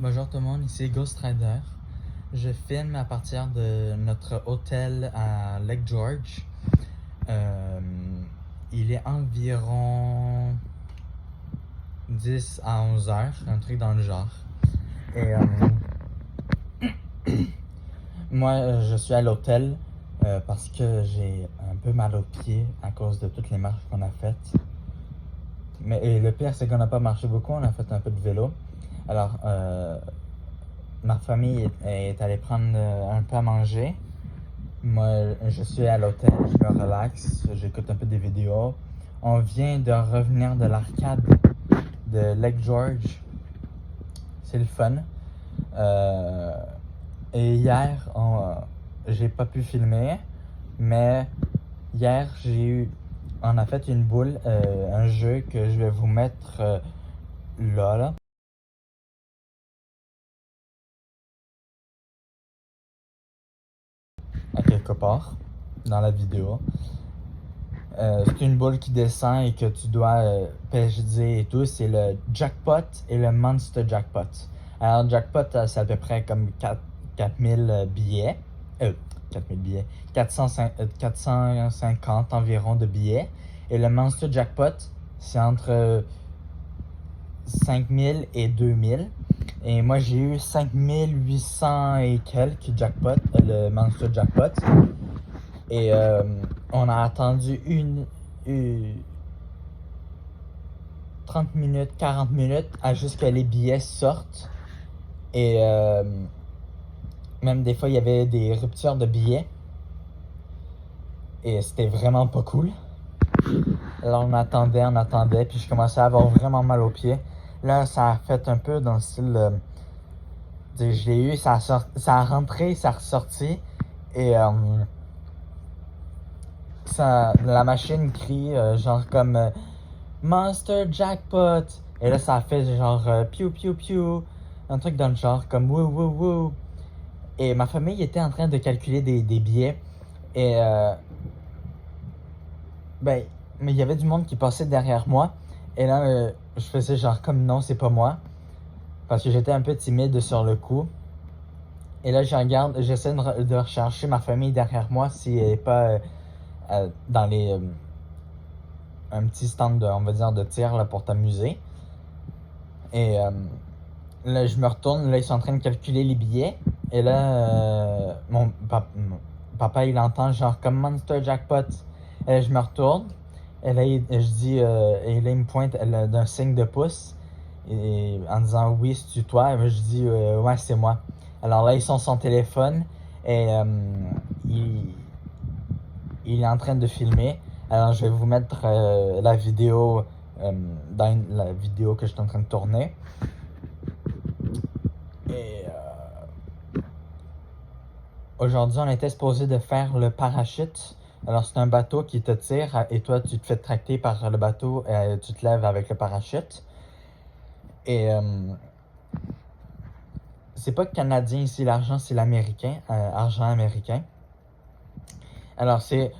Bonjour tout le monde, ici Ghost Rider. Je filme à partir de notre hôtel à Lake George. Il est environ 10 à 11 heures, un truc dans le genre. Et moi, je suis à l'hôtel parce que j'ai un peu mal aux pieds à cause de toutes les marches qu'on a faites. Mais le pire, c'est qu'on n'a pas marché beaucoup, on a fait un peu de vélo. Alors, ma famille est allée prendre un peu à manger. Moi, je suis à l'hôtel, je me relaxe, j'écoute un peu des vidéos. On vient de revenir de l'arcade de Lake George. C'est le fun. Et hier, j'ai pas pu filmer, mais hier, on a fait une boule, un jeu que je vais vous mettre là. À quelque part dans la vidéo. C'est une boule qui descend et que tu dois peser et tout. C'est le jackpot et le monster jackpot. Alors, jackpot, c'est à peu près comme 4000 billets. 4000 billets. 450 environ de billets. Et le monster jackpot, c'est entre 5000 et 2000. Et moi, j'ai eu 5800 et quelques jackpot, le monster jackpot. Et on a attendu 30 minutes, 40 minutes à juste que les billets sortent. Et même des fois, il y avait des ruptures de billets. Et c'était vraiment pas cool. Alors on attendait, puis je commençais à avoir vraiment mal aux pieds. Là, ça a fait un peu dans le style... je l'ai eu, ça a rentré, ça a ressorti. Et la machine crie genre comme Monster Jackpot. Et là, ça a fait genre piou piou piou. Un truc dans le genre comme wou wou wou. Et ma famille était en train de calculer des billets. Et mais il y avait du monde qui passait derrière moi. Et là, je faisais genre comme non, c'est pas moi. Parce que j'étais un peu timide sur le coup. Et là, j'essaie de rechercher ma famille derrière moi si elle n'est pas dans les... un petit stand, on va dire, de tir là, pour t'amuser. Et là, je me retourne, là, ils sont en train de calculer les billets. Et là, mon papa, il entend genre comme Monster Jackpot. Et là, je me retourne. Et là, je dis, et là, il me pointe d'un signe de pouce. Et, en disant oui, c'est toi. Et moi, je dis, ouais, c'est moi. Alors là, ils sont sur son téléphone. Et il est en train de filmer. Alors, je vais vous mettre la vidéo dans la vidéo que je suis en train de tourner. Et aujourd'hui, on était supposé de faire le parachute. Alors, c'est un bateau qui te tire et toi, tu te fais tracter par le bateau et tu te lèves avec le parachute. Et c'est pas canadien ici, l'argent, c'est l'américain, argent américain. Alors, c'est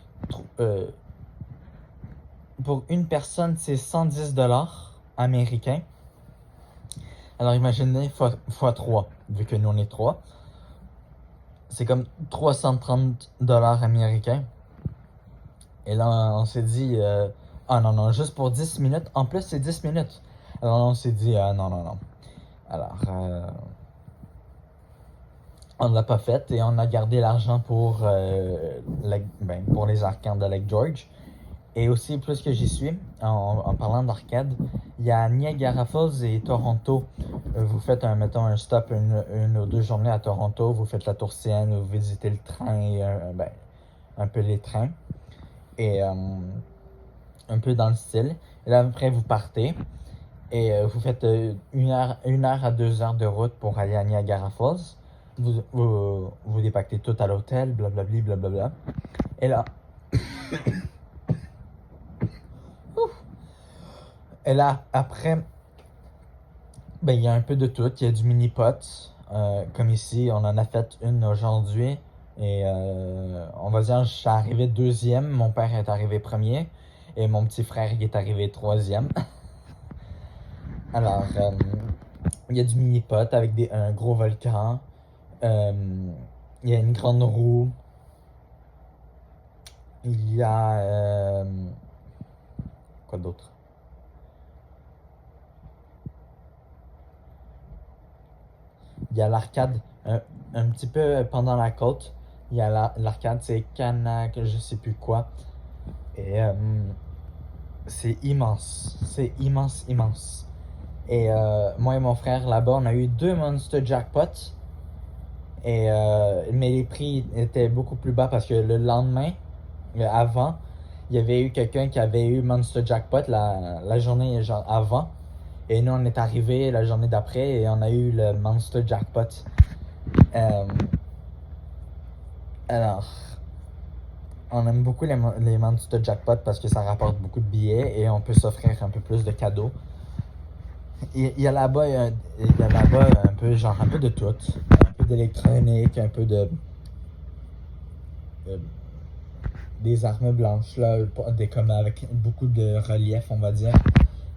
pour une personne, c'est 110 $ américains. Alors imaginez fois 3, vu que nous on est 3. C'est comme 330 $ américains. Et là, on s'est dit, ah non, juste pour 10 minutes. En plus, c'est 10 minutes. Alors on s'est dit, non. Alors, on ne l'a pas fait et on a gardé l'argent pour les arcades de Lake George. Et aussi, plus que j'y suis, en parlant d'arcade, il y a Niagara Falls et Toronto. Vous faites un stop une ou deux journées à Toronto, vous faites la tour CN, vous visitez le train, un peu les trains. Et un peu dans le style. Et là, après, vous partez. Et vous faites 1 heure à 2 heures de route pour aller à Niagara Falls. Vous dépactez tout à l'hôtel, blablabli, blablabla. Et là... Et là, après, il y a un peu de tout. Il y a du mini-pot. Comme ici, on en a fait une aujourd'hui. Et on va dire, je suis arrivé deuxième. Mon père est arrivé premier. Et mon petit frère est arrivé troisième. Alors, Il y a du mini-pot avec un gros volcan. Il y a une grande roue. Il y a... quoi d'autre? Il y a l'arcade un petit peu pendant la côte. Il y a l'arcade, c'est Canac, je sais plus quoi. Et c'est immense. C'est immense, immense. Et moi et mon frère là-bas, on a eu 2 Monster Jackpots. Et, mais les prix étaient beaucoup plus bas parce que le lendemain, avant, il y avait eu quelqu'un qui avait eu Monster Jackpot la journée genre avant. Et nous, on est arrivé la journée d'après et on a eu le Monster Jackpot. Alors, on aime beaucoup les Monster Jackpot parce que ça rapporte beaucoup de billets et on peut s'offrir un peu plus de cadeaux. Il y a là-bas un peu genre un peu de tout, un peu d'électronique, un peu des armes blanches là, comme avec beaucoup de relief on va dire.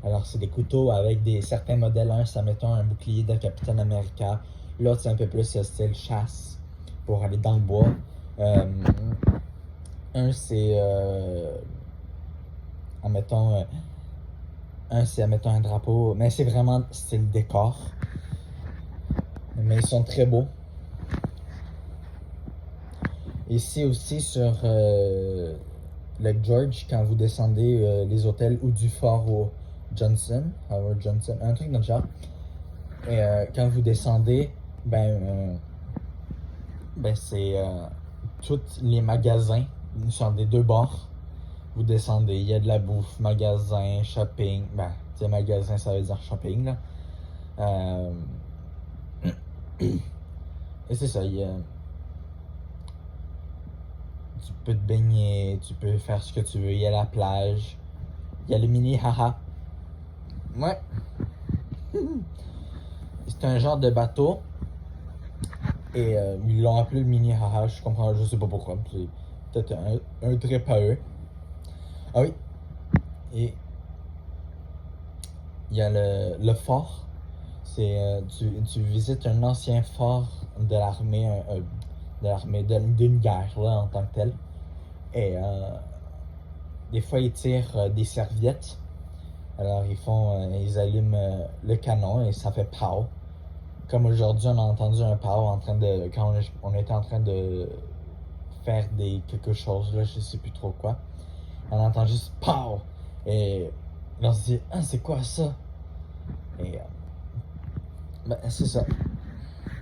Alors c'est des couteaux avec certains modèles. Un, ça mettons un bouclier de Capitaine America. L'autre c'est un peu plus style chasse pour aller dans le bois. Un c'est admettons un drapeau, mais c'est vraiment style décor. Mais ils sont très beaux. Ici aussi sur Lake George, quand vous descendez les hôtels ou du fort au Howard Johnson, un truc dans le genre. Et quand vous descendez, ben c'est tous les magasins sur des 2 bords. Vous descendez, il y a de la bouffe, magasin, shopping. Ben, tu sais, magasin, ça veut dire shopping, là. Et c'est ça, tu peux te baigner, tu peux faire ce que tu veux. Il y a la plage, il y a le mini haha. Ouais. C'est un genre de bateau. Et ils l'ont appelé le mini haha, je sais pas pourquoi. C'est peut-être un trip à eux. Ah oui. Et il y a le fort. Tu visites un ancien fort de l'armée d'une guerre là, en tant que telle. Et des fois ils tirent des serviettes. Alors ils allument le canon et ça fait pow. Comme aujourd'hui on a entendu un pow quand on était en train de faire quelque chose là, je sais plus trop quoi. On entend juste pow et on se dit ah c'est quoi ça? Et ben c'est ça.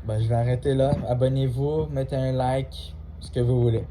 Ben je vais arrêter là. Abonnez-vous, mettez un like, ce que vous voulez.